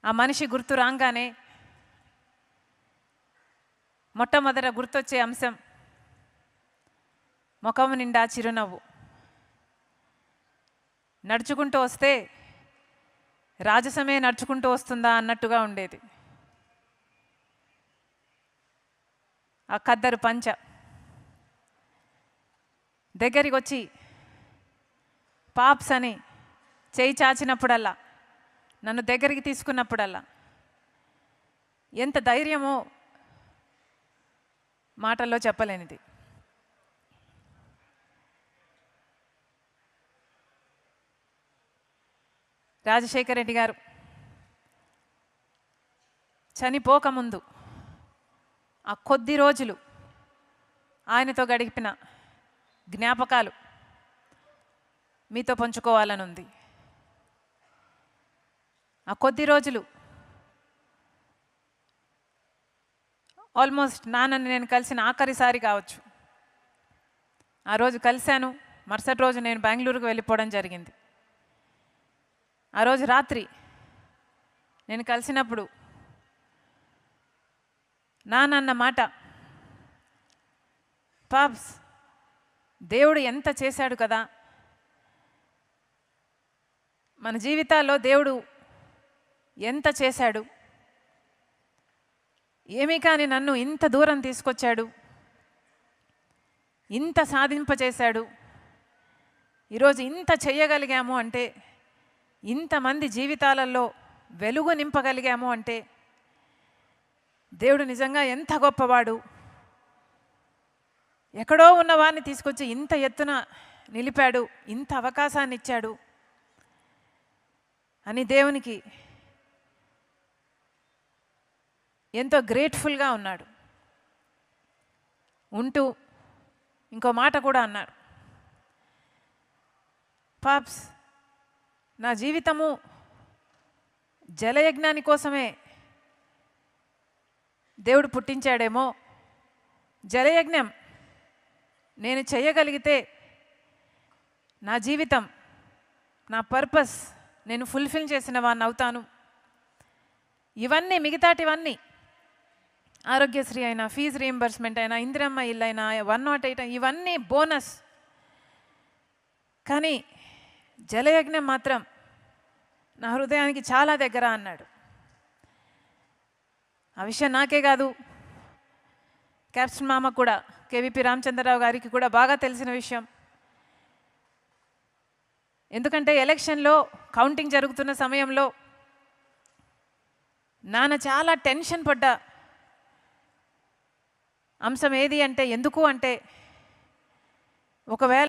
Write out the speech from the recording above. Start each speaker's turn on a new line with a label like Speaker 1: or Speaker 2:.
Speaker 1: ఆ మనిషి గుర్తు రాగానే మొట్టమొదట గుర్తొచ్చే అంశం ముఖం నిండా చిరునవ్వు. నడుచుకుంటూ వస్తే రాజసమే నడుచుకుంటూ వస్తుందా అన్నట్టుగా ఉండేది. ఆ ఖద్దరు పంచ దగ్గరికి వచ్చి పాప్స్ అని చేయి చాచినప్పుడల్లా, నన్ను దగ్గరికి తీసుకున్నప్పుడల్లా ఎంత ధైర్యమో మాటల్లో చెప్పలేనిది. రాజశేఖర రెడ్డి గారు చనిపోకముందు ఆ కొద్ది రోజులు ఆయనతో గడిపిన జ్ఞాపకాలు మీతో పంచుకోవాలని ఉంది. ఆ కొద్ది రోజులు ఆల్మోస్ట్ నాన్నని నేను కలిసిన ఆఖరిసారి కావచ్చు. ఆ రోజు కలిశాను, మరుసటి రోజు నేను బెంగళూరుకు వెళ్ళిపోవడం జరిగింది. ఆ రోజు రాత్రి నేను కలిసినప్పుడు నాన్న మాట, పాప్స్ దేవుడు ఎంత చేశాడు కదా, మన జీవితాల్లో దేవుడు ఎంత చేశాడు, ఏమీ కానీ నన్ను ఇంత దూరం తీసుకొచ్చాడు, ఇంత సాధింపచేశాడు, ఈరోజు ఇంత చెయ్యగలిగాము అంటే, ఇంతమంది జీవితాలలో వెలుగు నింపగలిగాము అంటే దేవుడు నిజంగా ఎంత గొప్పవాడు, ఎక్కడో ఉన్నవాడిని తీసుకొచ్చి ఇంత ఎత్తున నిలిపాడు, ఇంత అవకాశాన్ని ఇచ్చాడు అని దేవునికి ఎంతో గ్రేట్ఫుల్గా ఉన్నాడు. ఉంటూ ఇంకో మాట కూడా అన్నాడు, పాప్స్ నా జీవితము జలయజ్ఞాని కోసమే దేవుడు పుట్టించాడేమో, జలయజ్ఞం నేను చేయగలిగితే నా జీవితం, నా పర్పస్ నేను ఫుల్ఫిల్ చేసిన వాడిని అవుతాను. ఇవన్నీ మిగతాటివన్నీ ఆరోగ్యశ్రీ అయినా, ఫీజు రీయింబర్స్మెంట్ అయినా, ఇందిరమ్మ ఇల్లు అయినా, 108 ఇవన్నీ బోనస్, కానీ జలయజ్ఞం మాత్రం నా హృదయానికి చాలా దగ్గర అన్నాడు. ఆ విషయం నాకే కాదు, క్యాప్టెన్ మామ కూడా, కేవీపీ రామచంద్రరావు గారికి కూడా బాగా తెలిసిన విషయం. ఎందుకంటే ఎలక్షన్లో కౌంటింగ్ జరుగుతున్న సమయంలో నాన్న చాలా టెన్షన్ పడ్డ అంశం ఏది అంటే, ఎందుకు అంటే, ఒకవేళ